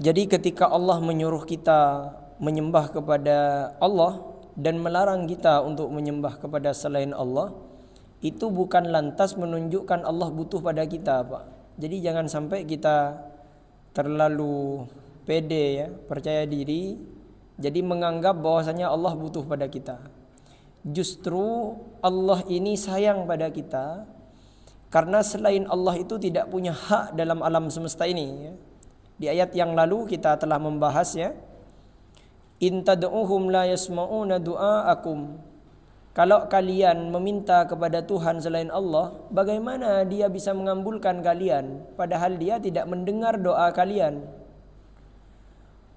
Jadi ketika Allah menyuruh kita menyembah kepada Allah dan melarang kita untuk menyembah kepada selain Allah, itu bukan lantas menunjukkan Allah butuh pada kita, Pak. Jadi jangan sampai kita terlalu pede ya, percaya diri, jadi menganggap bahwasanya Allah butuh pada kita. Justru Allah ini sayang pada kita, karena selain Allah itu tidak punya hak dalam alam semesta ini ya. Di ayat yang lalu kita telah membahas ya, in tad'uhum la yasma'una du'aakum. Kalau kalian meminta kepada Tuhan selain Allah, bagaimana dia bisa mengabulkan kalian padahal dia tidak mendengar doa kalian?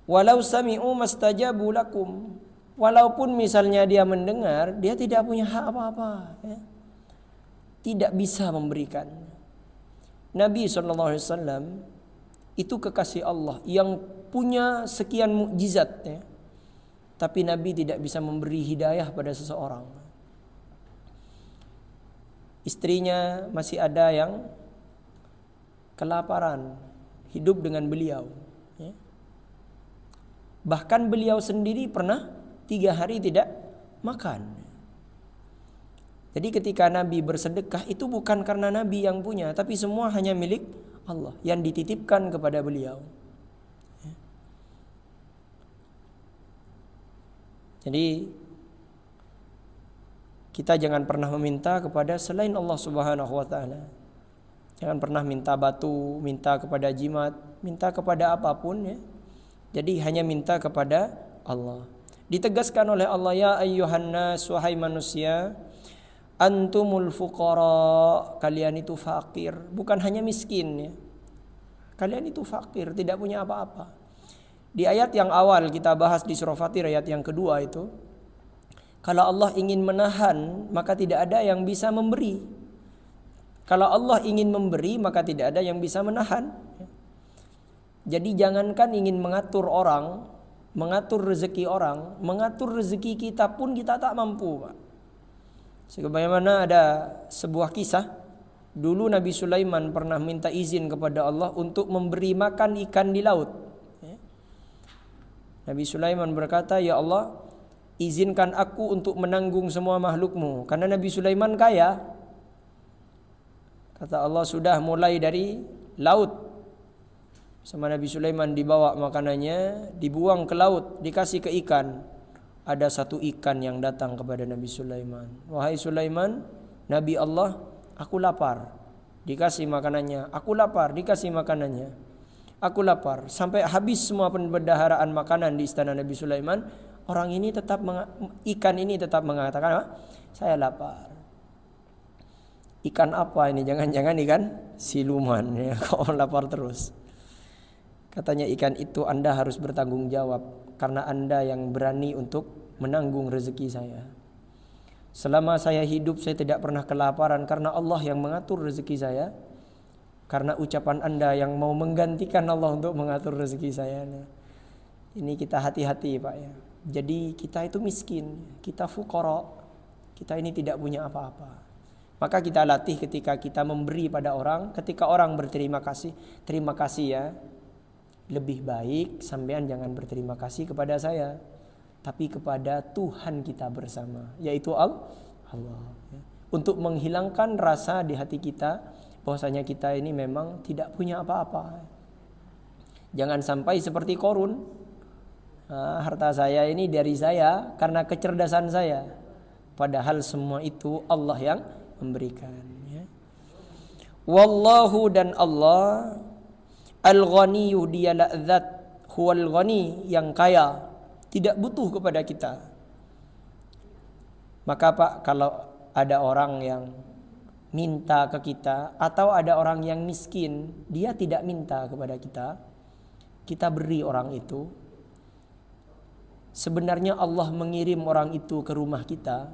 Walau sami'u mastajabu lakum. Walaupun misalnya dia mendengar, dia tidak punya hak apa-apa ya. Tidak bisa memberikan. Nabi SAW itu kekasih Allah yang punya sekian mukjizat ya. Tapi Nabi tidak bisa memberi hidayah pada seseorang. Istrinya masih ada yang kelaparan, hidup dengan beliau ya. Bahkan beliau sendiri pernah 3 hari tidak makan. Jadi ketika Nabi bersedekah itu bukan karena Nabi yang punya, tapi semua hanya milik Allah yang dititipkan kepada beliau. Jadi kita jangan pernah meminta kepada selain Allah Subhanahu wa taala. Jangan pernah minta batu, minta kepada jimat, minta kepada apapun ya. Jadi hanya minta kepada Allah. Ditegaskan oleh Allah, ya ayyuhan nas, wahai manusia, antumul fuqara, kalian itu fakir, bukan hanya miskin ya. Kalian itu fakir, tidak punya apa-apa. Di ayat yang awal kita bahas di surah Fatir, ayat yang kedua itu, kalau Allah ingin menahan, maka tidak ada yang bisa memberi. Kalau Allah ingin memberi, maka tidak ada yang bisa menahan. Jadi jangankan ingin mengatur orang, mengatur rezeki orang, mengatur rezeki kita pun kita tak mampu, Pak. Sebagaimana ada sebuah kisah, dulu Nabi Sulaiman pernah minta izin kepada Allah untuk memberi makan ikan di laut. Nabi Sulaiman berkata, ya Allah, izinkan aku untuk menanggung semua makhlukmu, karena Nabi Sulaiman kaya. Kata Allah, sudah mulai dari laut, sama Nabi Sulaiman dibawa makanannya, dibuang ke laut, dikasih ke ikan. Ada satu ikan yang datang kepada Nabi Sulaiman. Wahai Sulaiman, Nabi Allah, aku lapar. Dikasih makanannya. Aku lapar, dikasih makanannya. Aku lapar. Sampai habis semua perbendaharaan makanan di istana Nabi Sulaiman. Orang ini tetap, ikan ini tetap mengatakan, saya lapar. Ikan apa ini? Jangan-jangan ikan siluman ya, kok lapar terus. Katanya, ikan itu Anda harus bertanggung jawab, karena Anda yang berani untuk menanggung rezeki saya. Selama saya hidup saya tidak pernah kelaparan, karena Allah yang mengatur rezeki saya. Karena ucapan Anda yang mau menggantikan Allah untuk mengatur rezeki saya. Nah, ini kita hati-hati Pak ya. Jadi kita itu miskin, kita fuqara, kita ini tidak punya apa-apa. Maka kita latih ketika kita memberi pada orang, ketika orang berterima kasih, terima kasih ya. Lebih baik sampean jangan berterima kasih kepada saya, tapi kepada Tuhan kita bersama, yaitu Allah. Untuk menghilangkan rasa di hati kita bahwasanya kita ini memang tidak punya apa-apa. Jangan sampai seperti Qarun, harta saya ini dari saya karena kecerdasan saya, padahal semua itu Allah yang memberikan ya. Wallahu, dan Allah Al-Ghaniyyu, dialah zat, huwal ghani, yang kaya, tidak butuh kepada kita. Maka Pak, kalau ada orang yang minta ke kita, atau ada orang yang miskin, dia tidak minta kepada kita, kita beri orang itu. Sebenarnya Allah mengirim orang itu ke rumah kita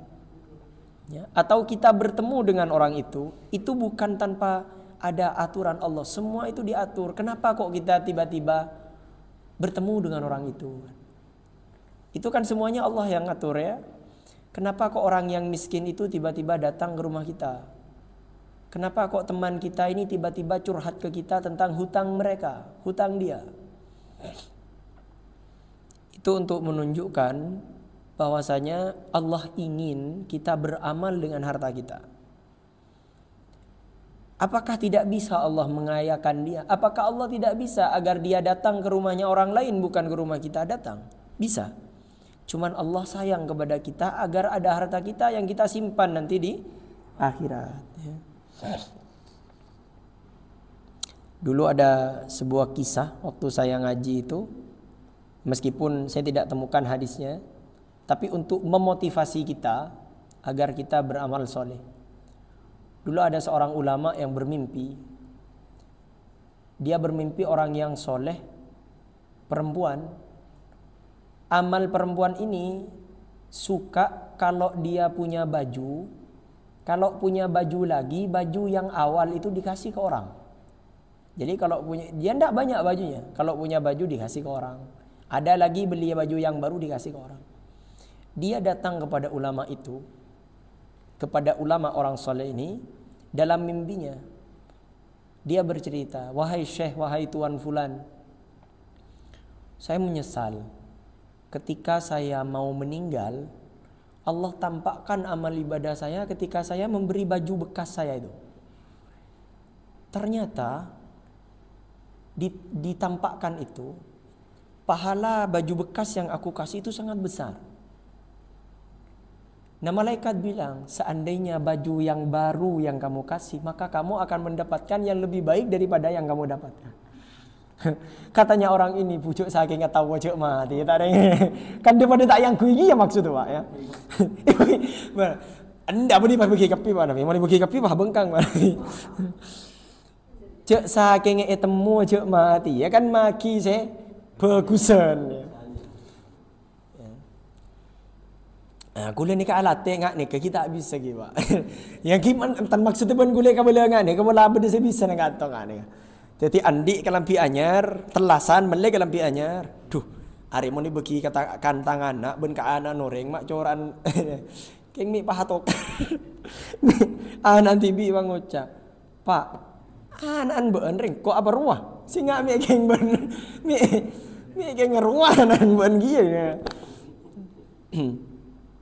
ya, atau kita bertemu dengan orang itu bukan tanpa ada aturan Allah, semua itu diatur. Kenapa kok kita tiba-tiba bertemu dengan orang itu? Itu kan semuanya Allah yang ngatur ya. Kenapa kok orang yang miskin itu tiba-tiba datang ke rumah kita? Kenapa kok teman kita ini tiba-tiba curhat ke kita tentang hutang mereka, hutang dia? Itu untuk menunjukkan bahwasanya Allah ingin kita beramal dengan harta kita. Apakah tidak bisa Allah mengayakan dia? Apakah Allah tidak bisa agar dia datang ke rumahnya orang lain bukan ke rumah kita datang? Bisa. Cuman Allah sayang kepada kita agar ada harta kita yang kita simpan nanti di akhirat. Dulu ada sebuah kisah waktu saya ngaji itu, meskipun saya tidak temukan hadisnya, tapi untuk memotivasi kita agar kita beramal soleh. Dulu ada seorang ulama yang bermimpi. Dia bermimpi orang yang soleh, perempuan. Amal perempuan ini suka kalau dia punya baju, kalau punya baju lagi, baju yang awal itu dikasih ke orang. Jadi kalau punya, dia tidak banyak bajunya. Kalau punya baju dikasih ke orang. Ada lagi beli baju yang baru dikasih ke orang. Dia datang kepada ulama itu, kepada ulama orang soleh ini, dalam mimpinya. Dia bercerita, wahai syekh, wahai tuan fulan, saya menyesal ketika saya mau meninggal, Allah tampakkan amal ibadah saya ketika saya memberi baju bekas saya itu. Ternyata ditampakkan itu, pahala baju bekas yang aku kasih itu sangat besar. Nah, malaikat bilang, seandainya baju yang baru yang kamu kasih, maka kamu akan mendapatkan yang lebih baik daripada yang kamu dapatkan. Katanya orang ini, pucuk saking nggak tahu pucuk mati, tak ada kan daripada tak yang kuigi ya maksud tu pak ya. Anda boleh pergi kapi pak, mau pergi kapi pak bengkang pak. Cek saking temu cek mati ya kan maki saya bagusan. Nah, gula ni ke alat tengok ni ke kita habis lagi pak. Yang gimana tan maksudnya pun gula ke belengan ni, kamu laba dia bisa nak atong ni. Jadi andi ke lampi anyar, telasan melek ke lampi anyar. Duh, hari mau ni bagi katakan tangan nak ben ka anak noreng mak coran. Keng mi pahatok. Nanti bi bang ucap. Pak, anan beun ring kok apa ruah? Singa mi keng ben. Mi keng ruah anan beun gieu.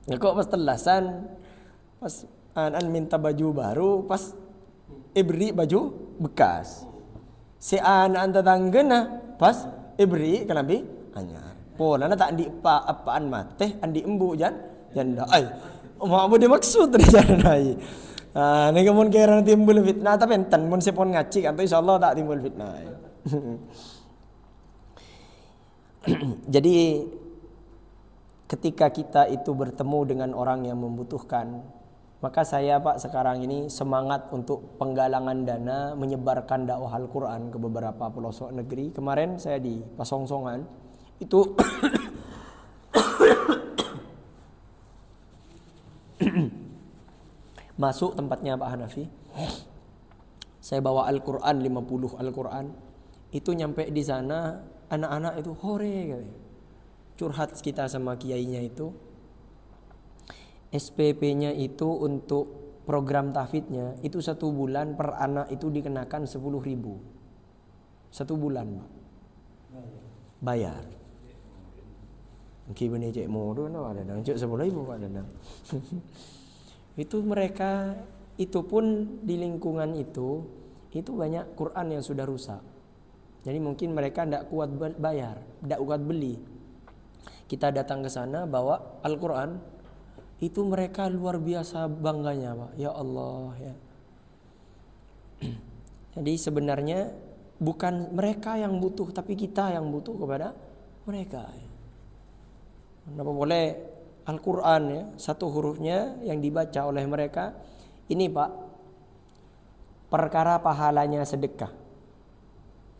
Ya kok pas telasan, pas anan minta baju baru, pas beri baju bekas. Si anan tetanggana pas beri kelambi anyar. Pola na tak andi pa apaan mate, andi embu janda. Ai, mau apa dia maksud dari janda ai. Ni kemun kira timbul fitnah tapi enten mun sepon ngaci kan insyaallah tak timbul fitnah. Jadi ketika kita itu bertemu dengan orang yang membutuhkan, maka saya Pak sekarang ini semangat untuk penggalangan dana menyebarkan dakwah Al-Quran ke beberapa pelosok negeri. Kemarin saya di Pasongsongan itu masuk tempatnya Pak Hanafi. Saya bawa Al-Quran 50 Al-Quran. Itu nyampe di sana anak-anak itu hore gitu. Curhat kita sama kiainya itu, SPP-nya itu untuk program tahfidnya itu 1 bulan per anak itu dikenakan 10.000 1 bulan Pak. Bayar. Mungkin benih cek modo no ada nang cek 10.000 ada nang. Itu mereka itu pun di lingkungan itu banyak Quran yang sudah rusak. Jadi mungkin mereka tidak kuat bayar, tidak kuat beli. Kita datang ke sana bawa Al-Quran, itu mereka luar biasa bangganya Pak. Ya Allah ya. Jadi sebenarnya bukan mereka yang butuh, tapi kita yang butuh kepada mereka. Kenapa boleh Al-Quran ya, 1 hurufnya yang dibaca oleh mereka, ini Pak, perkara pahalanya sedekah.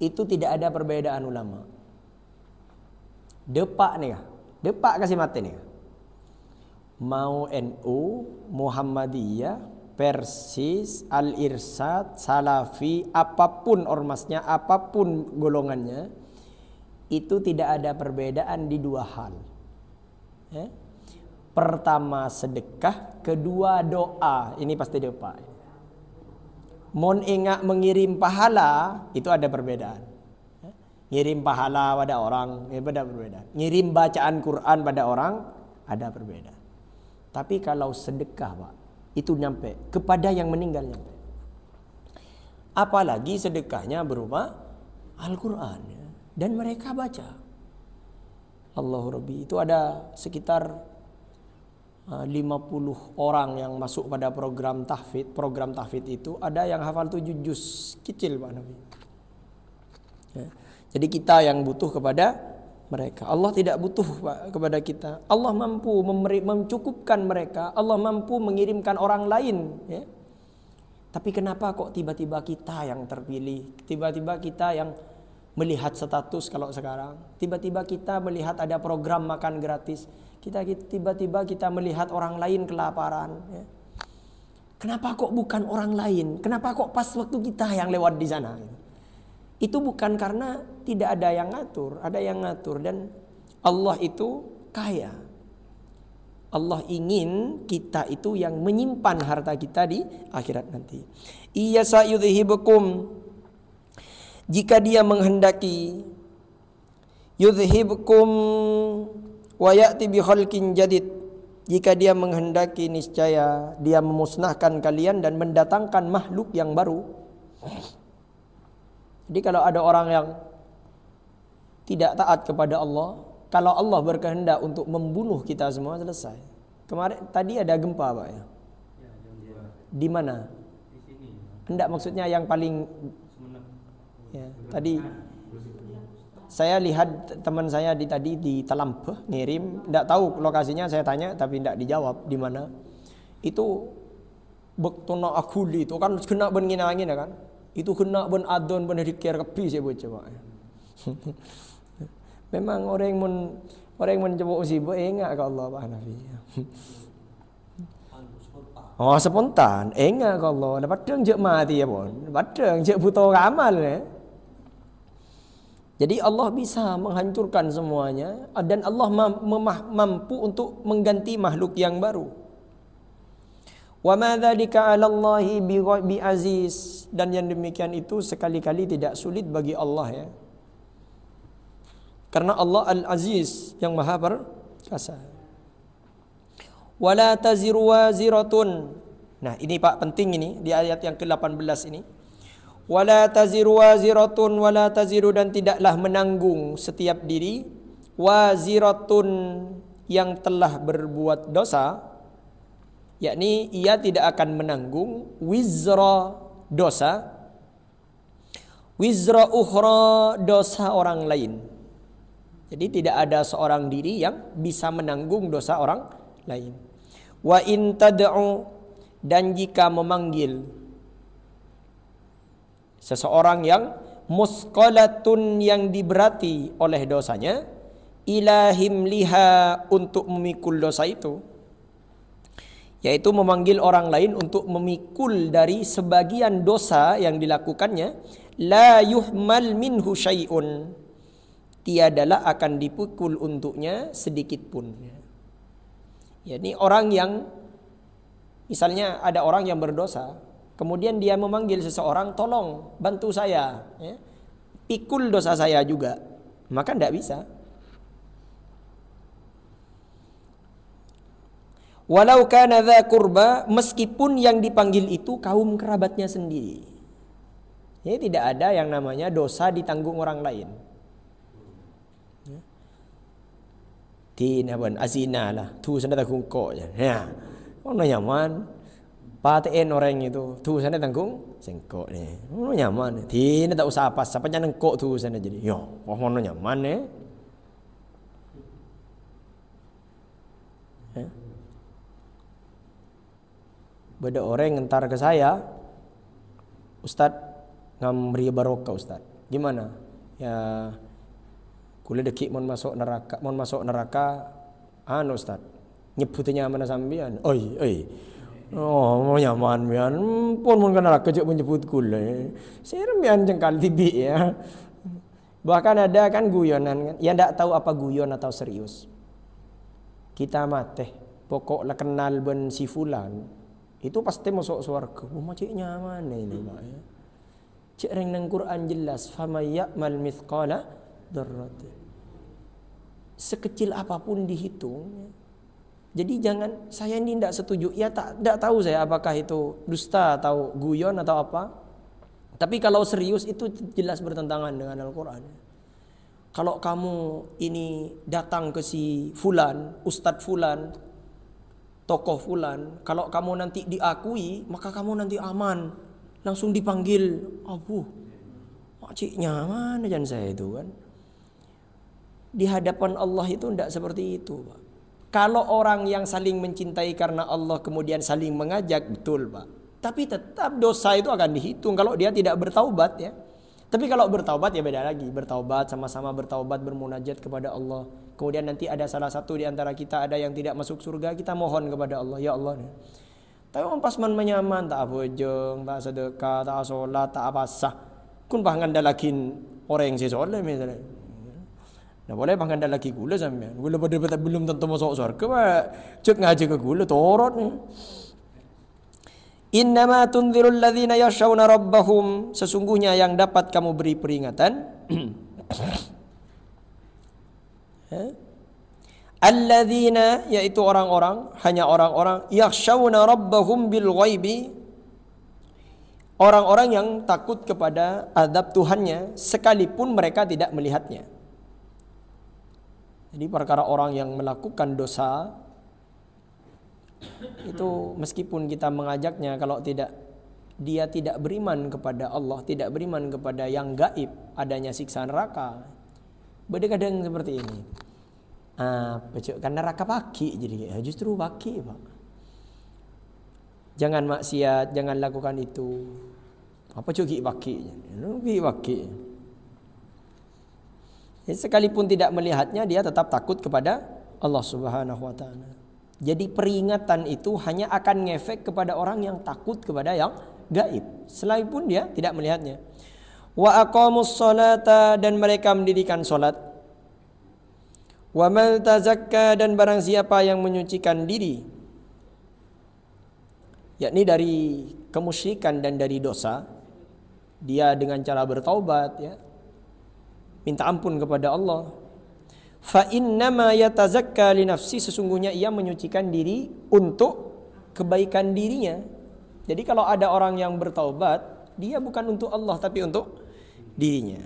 Itu tidak ada perbedaan ulama. Depak nih ya. Depak kasih mati nih. Mau NU, Muhammadiyah, Persis, Al-Irsad, Salafi, apapun ormasnya, apapun golongannya, itu tidak ada perbedaan di 2 hal. Ya. Pertama sedekah, kedua doa. Ini pasti depak. Mon ingat mengirim pahala, itu ada perbedaan. Ngirim pahala pada orang, berbeda. Ngirim bacaan Quran pada orang, ada berbeda. Tapi kalau sedekah, Pak, itu nyampe kepada yang meninggal nyampe. Apalagi sedekahnya berupa Al-Quran, ya. Dan mereka baca. Allahu Rabbi. Itu ada sekitar 50 orang yang masuk pada program tahfidz. Program tahfidz itu ada yang hafal 7 juz kecil, Pak Nabi. Ya. Jadi kita yang butuh kepada mereka. Allah tidak butuh, Pak, kepada kita. Allah mampu mencukupkan mereka. Allah mampu mengirimkan orang lain, ya. Tapi kenapa kok tiba-tiba kita yang terpilih? Tiba-tiba kita yang melihat status kalau sekarang. Tiba-tiba kita melihat ada program makan gratis. Tiba-tiba kita melihat orang lain kelaparan, ya. Kenapa kok bukan orang lain? Kenapa kok pas waktu kita yang lewat di sana? Itu bukan karena tidak ada yang ngatur, ada yang ngatur. Dan Allah itu kaya. Allah ingin kita itu yang menyimpan harta kita di akhirat nanti. Iya sayudhibukum, jika dia menghendaki, yudhibukum wa ya'ti bi khalqin jadid, jika dia menghendaki niscaya dia memusnahkan kalian dan mendatangkan makhluk yang baru. Jadi kalau ada orang yang tidak taat kepada Allah, kalau Allah berkehendak untuk membunuh kita semua, selesai. Kemarin tadi ada gempa, Pak, ya. Di mana? Di sini. Hendak maksudnya yang paling, ya, tadi saya lihat teman saya tadi di Talampeh ngirim, tidak tahu lokasinya, saya tanya tapi tidak dijawab di mana. Itu bektona akuli itu kan kena ben angin kan. Itu kena ben adon ben dikir kepi saya baca, Pak. Memang orang yang mencoba musibah ingat ke Allah, Pak Nabi. Oh, spontan, ingat ke Allah. Dapat deng je mati ya, pun. Dapat je butuh amal ya. Jadi Allah bisa menghancurkan semuanya dan Allah mampu untuk mengganti makhluk yang baru. Wa ma dzalika 'ala Allahi bi aziz, dan yang demikian itu sekali-kali tidak sulit bagi Allah, ya. Karena Allah Al-Aziz yang Maha Perkasa. Wala taziru waziratun. Nah, ini Pak penting ini di ayat yang ke-18 ini. Wala taziru waziratun, wala taziru, dan tidaklah menanggung setiap diri waziratun yang telah berbuat dosa, yakni ia tidak akan menanggung wizra dosa, wizra ukhra dosa orang lain. Jadi tidak ada seorang diri yang bisa menanggung dosa orang lain. Wa in tad'u, dan jika memanggil seseorang yang musqalatun, yang diberati oleh dosanya, ilahim liha, untuk memikul dosa itu, yaitu memanggil orang lain untuk memikul dari sebagian dosa yang dilakukannya, la yuhmal minhu syai'un, tiadalah akan dipukul untuknya sedikit pun. Yakni orang yang, misalnya ada orang yang berdosa, kemudian dia memanggil seseorang, tolong bantu saya, ya, pikul dosa saya juga, maka tidak bisa. Walau kana dza qurba, meskipun yang dipanggil itu kaum kerabatnya sendiri. Jadi tidak ada yang namanya dosa ditanggung orang lain. Tina ban azina lah, tu sana tanggung kok je. Ya, ono nyaman. Paten orang itu, tu sana tanggung sengkok ni. Ono nyaman. Tina tak usah apa, siapa jangan kok tu sana jadi. Yo, ono nyaman eh. Beda orang ngentar ke saya, Ustaz ngambri barokah Ustaz. Gimana? Ya kula dekik mon masuk neraka anu Ustaz. Nyebutnya mana sampean? Oi. Oh, mau nyaman mian. Pun mun ke neraka cek menyebut kula. Seremian jengkal tibi ya. Bahkan ada kan guyonan kan. Ya ndak tahu apa guyon atau serius. Kita mate, pokoklah kenal ben si fulan. Itu pasti masuk surga. Oh, macam nyaman ini, Pak, ya. Cek reng nang Quran jelas, faman ya'mal mithqala dzarratin. Sekecil apapun dihitung. Jadi jangan, saya ini tidak setuju. Ya tidak tahu saya apakah itu dusta atau guyon atau apa. Tapi kalau serius itu jelas bertentangan dengan Al-Quran. Kalau kamu ini datang ke si fulan, ustadz fulan, tokoh fulan, kalau kamu nanti diakui, maka kamu nanti aman. Langsung dipanggil, abu, makciknya mana jangan saya itu kan. Di hadapan Allah itu tidak seperti itu, Pak. Kalau orang yang saling mencintai karena Allah kemudian saling mengajak, betul, Pak. Tapi tetap dosa itu akan dihitung kalau dia tidak bertaubat ya. Tapi kalau bertaubat ya beda lagi. Bertaubat, sama-sama bertaubat, bermunajat kepada Allah. Kemudian nanti ada salah satu di antara kita ada yang tidak masuk surga, kita mohon kepada Allah, ya Allah. Tapi pas man menyaman, tak bojong, tak sedekah, tak sholat, tak apa sah. Kun bahkan dalakin orang yang sesoleh misalnya. Nah boleh bahkan lagi gula sampean. Gula pada belum tentu masuk surga, Pak. Cek ngaji ke gula torot nih. Innama tunzirul ladzina yakhshawna rabbahum, sesungguhnya yang dapat kamu beri peringatan. Alladzina, yaitu orang-orang, hanya orang-orang yakhshawna rabbahum bil ghaibi, orang-orang yang takut kepada azab Tuhannya sekalipun mereka tidak melihatnya. Jadi perkara orang yang melakukan dosa itu meskipun kita mengajaknya, kalau dia tidak beriman kepada Allah, tidak beriman kepada yang gaib, adanya siksa neraka, kadang seperti ini. Karena neraka paki, jadi justru paki, Pak. Jangan maksiat, jangan lakukan itu. Apa cuki paki? Paki. Sekalipun tidak melihatnya, dia tetap takut kepada Allah Subhanahu wa taala. Jadi peringatan itu hanya akan ngefek kepada orang yang takut kepada yang gaib, sekalipun dia tidak melihatnya. Wa aqamus sholata, dan mereka mendirikan salat. Wa man tazakka, dan barang siapa yang menyucikan diri, yakni dari kemusyrikan dan dari dosa, dia dengan cara bertaubat ya, minta ampun kepada Allah. Fa innama yatazakka li nafsi, sesungguhnya ia menyucikan diri untuk kebaikan dirinya. Jadi kalau ada orang yang bertaubat, dia bukan untuk Allah tapi untuk dirinya.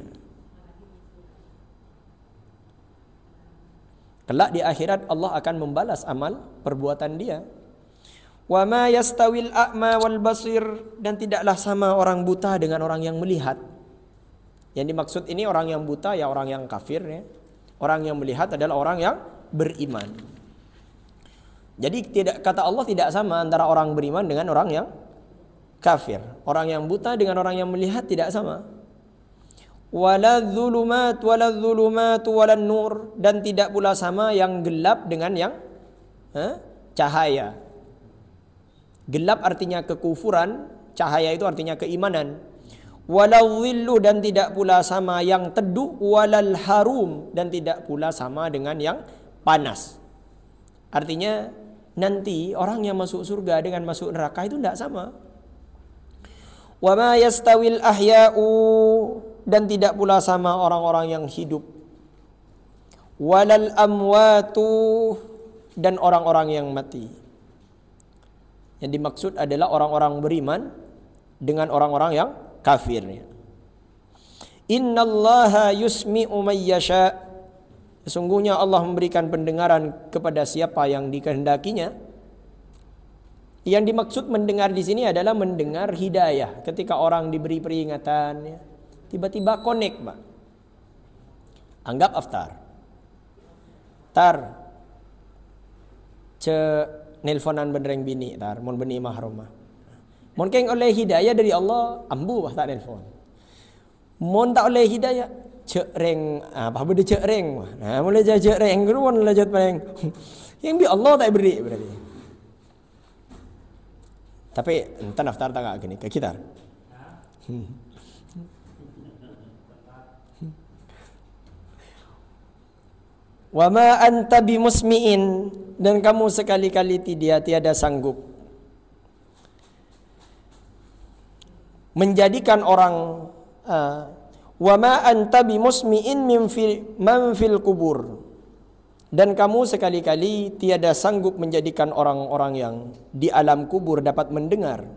Kelak di akhirat Allah akan membalas amal perbuatan dia. Wa ma yastawil a'ma wal basir, dan tidaklah sama orang buta dengan orang yang melihat. Yang dimaksud ini orang yang buta ya orang yang kafir ya. Orang yang melihat adalah orang yang beriman. Jadi kata Allah tidak sama antara orang beriman dengan orang yang kafir. Orang yang buta dengan orang yang melihat tidak sama. Waladzulumat walan nur, dan tidak pula sama yang gelap dengan yang cahaya. Gelap artinya kekufuran, cahaya itu artinya keimanan. Waladzillu, dan tidak pula sama yang teduh, walal harum, dan tidak pula sama dengan yang panas. Artinya nanti orang yang masuk surga dengan masuk neraka itu tidak sama. Wa ma yastawil ahya'u, dan tidak pula sama orang-orang yang hidup. Walal amwatu, dan orang-orang yang mati. Yang dimaksud adalah orang-orang beriman dengan orang-orang yang kafir. Innallaha yusmi'u may yasha, sesungguhnya Allah memberikan pendengaran kepada siapa yang dikehendakinya. Yang dimaksud mendengar di sini adalah mendengar hidayah. Ketika orang diberi peringatan ya, tiba-tiba connect, Pak. Anggap aftar. Nelponan benereng bini mon beni mahrumah. Mon keng oleh hidayah dari Allah, ambu bah tak nelpon. Mon tak oleh hidayah, cek reng, apa benda cek reng. Nah, mulai cek reng, keruan lanjut reng. Yang bi Allah tak beri berarti. Tapi entah daftar tak gini ke kita. Wa ma anta bimusmi'in, dan kamu sekali-kali tiada sanggup menjadikan orang Wa ma anta bimusmi'in man fil kubur. Dan kamu sekali-kali tiada sanggup menjadikan orang-orang yang di alam kubur dapat mendengar.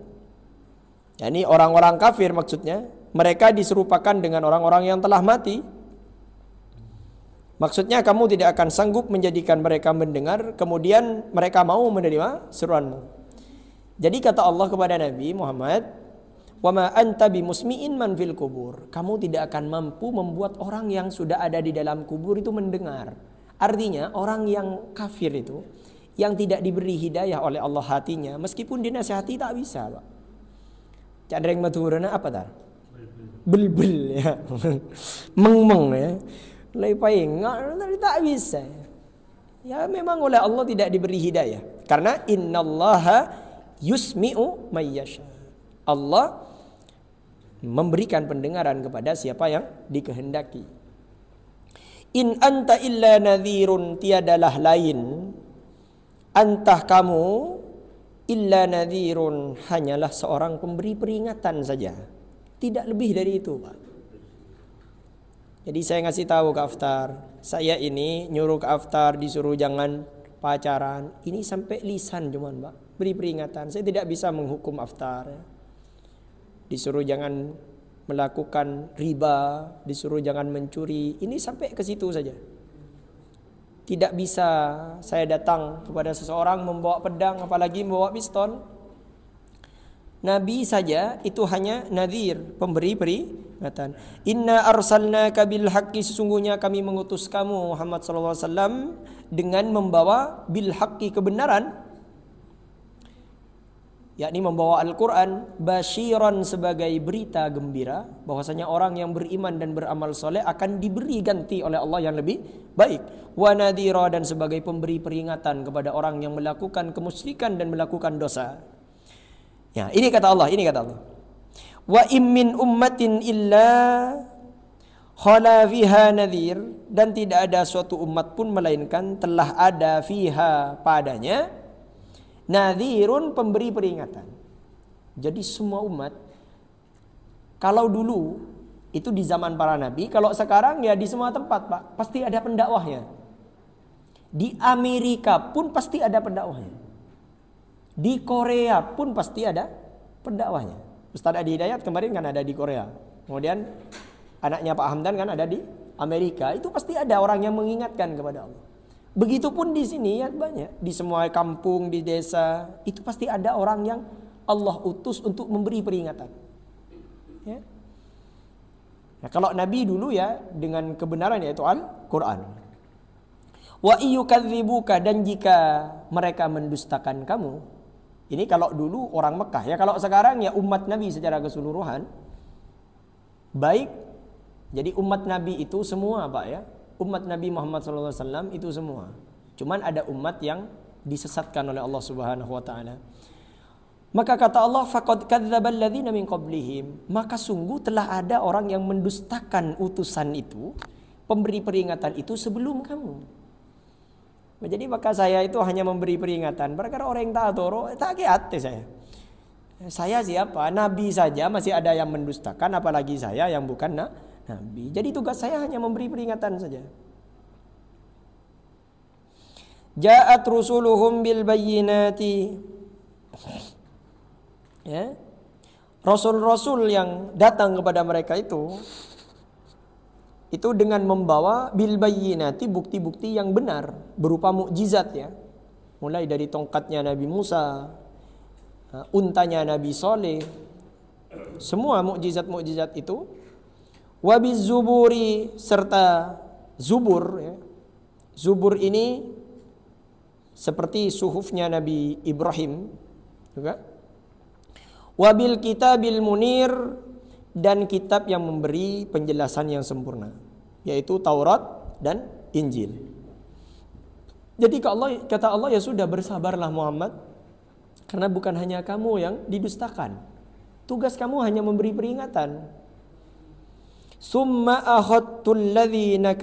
Yani orang-orang kafir maksudnya, mereka diserupakan dengan orang-orang yang telah mati. Maksudnya kamu tidak akan sanggup menjadikan mereka mendengar, kemudian mereka mau menerima seruanmu. Jadi kata Allah kepada Nabi Muhammad, wa ma anta bimusmi'in man fil kubur. Kamu tidak akan mampu membuat orang yang sudah ada di dalam kubur itu mendengar. Artinya orang yang kafir itu, yang tidak diberi hidayah oleh Allah hatinya, meskipun dinasihati tak bisa, Pak. Cadreng maturana apa tar? Bel-bel ya. Meng-meng ya. Lepai tak bisa. Ya memang oleh Allah tidak diberi hidayah. Karena innallaha yusmi'u may yasha. Allah memberikan pendengaran kepada siapa yang dikehendaki. In anta illa nadhirun, tiadalah lain antah kamu illa nadhirun, hanyalah seorang pemberi peringatan saja. Tidak lebih dari itu, Pak. Jadi saya ngasih tahu ke Aftar, saya ini nyuruh ke Aftar disuruh jangan pacaran. Ini sampai lisan cuman, Pak. Beri peringatan. Saya tidak bisa menghukum Aftar. Disuruh jangan melakukan riba, disuruh jangan mencuri. Ini sampai ke situ saja. Tidak bisa saya datang kepada seseorang membawa pedang, apalagi membawa pistol. Nabi saja itu hanya nadhir, pemberi peringatan. Inna arsalnaka bil haqqi, sesungguhnya kami mengutus kamu Muhammad sallallahu alaihi wasallam dengan membawa bil haqqi, kebenaran, yakni membawa Al-Quran, basyiran, sebagai berita gembira bahwasanya orang yang beriman dan beramal soleh akan diberi ganti oleh Allah yang lebih baik, wa nadhira, dan sebagai pemberi peringatan kepada orang yang melakukan kemusyrikan dan melakukan dosa. Ya, ini kata Allah, wa im min ummatin illa khala fiha nadhir, dan tidak ada suatu umat pun melainkan telah ada fiha, padanya, nadhirun, pemberi peringatan. Jadi semua umat, kalau dulu itu di zaman para nabi, kalau sekarang ya di semua tempat, Pak, pasti ada pendakwahnya. Di Amerika pun pasti ada pendakwahnya. Di Korea pun pasti ada pendakwahnya. Ustaz Adi Hidayat kemarin kan ada di Korea. Kemudian anaknya Pak Hamdan kan ada di Amerika. Itu pasti ada orang yang mengingatkan kepada Allah. Begitupun di sini ya banyak, di semua kampung, di desa, itu pasti ada orang yang Allah utus untuk memberi peringatan. Ya. Nah, kalau Nabi dulu ya dengan kebenaran, yaitu Al-Quran. Wa iyukadzibuka, dan jika mereka mendustakan kamu. Ini kalau dulu orang Mekah ya, kalau sekarang ya umat Nabi secara keseluruhan. Baik, jadi umat Nabi itu semua, Pak ya. Umat Nabi Muhammad SAW itu semua. Cuman ada umat yang disesatkan oleh Allah Subhanahu wa taala. Maka kata Allah, faqad kadzdzabal ladzina min qablihim, maka sungguh telah ada orang yang mendustakan utusan itu, pemberi peringatan itu sebelum kamu. Jadi maka saya itu hanya memberi peringatan perkara orang yang tak hati saya. Saya siapa? Nabi saja masih ada yang mendustakan, apalagi saya yang bukan Nabi. Jadi tugas saya hanya memberi peringatan saja. Ja'at rusuluhum bil bayyinati. Ya. Rasul-rasul yang datang kepada mereka itu dengan membawa bil bayyinati, bukti-bukti yang benar berupa mukjizat ya. Mulai dari tongkatnya Nabi Musa, untanya Nabi Saleh, semua mukjizat-mukjizat itu. Wabiz zuburi, serta zubur ya. Zubur ini seperti suhufnya Nabi Ibrahim juga. Wabil kitabil munir, dan kitab yang memberi penjelasan yang sempurna, yaitu Taurat dan Injil. Jadi kata Allah, ya sudah, bersabarlah Muhammad, karena bukan hanya kamu yang didustakan. Tugas kamu hanya memberi peringatan. Summa akhadtul ladzina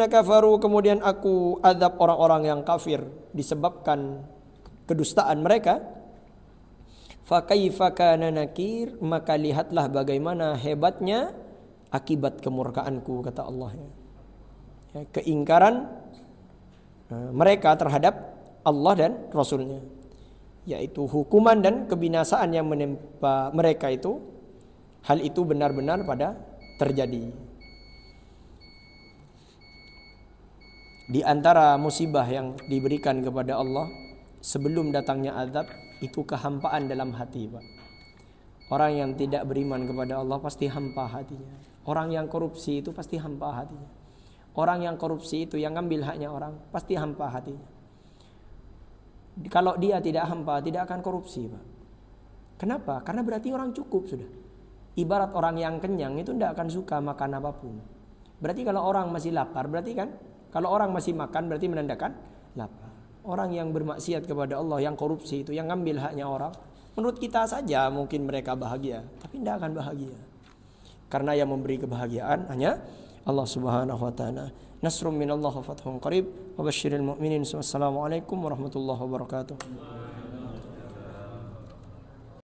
kafaru, kemudian aku azab orang-orang yang kafir disebabkan kedustaan mereka. Fa kaifa kana nakir, maka lihatlah bagaimana hebatnya akibat kemurkaanku, kata Allah. Ya, keingkaran mereka terhadap Allah dan Rasulnya, yaitu hukuman dan kebinasaan yang menimpa mereka itu, hal itu benar-benar pada terjadi. Di antara musibah yang diberikan kepada Allah sebelum datangnya azab itu kehampaan dalam hati, Pak. Orang yang tidak beriman kepada Allah pasti hampa hatinya. Orang yang korupsi itu pasti hampa hatinya. Orang yang korupsi itu yang ngambil haknya orang pasti hampa hatinya. Kalau dia tidak hampa, tidak akan korupsi, Pak. Kenapa? Karena berarti orang cukup sudah. Ibarat orang yang kenyang itu tidak akan suka makan apapun. Berarti kalau orang masih lapar, berarti kan kalau orang masih makan berarti menandakan lapar. Orang yang bermaksiat kepada Allah, yang korupsi itu, yang ngambil haknya orang, menurut kita saja mungkin mereka bahagia, tapi tidak akan bahagia. Karena yang memberi kebahagiaan hanya Allah Subhanahu wa taala. Nasrun minallah wa fathun qarib wa basyiril mu'minin. Wassalamualaikum warahmatullahi wabarakatuh.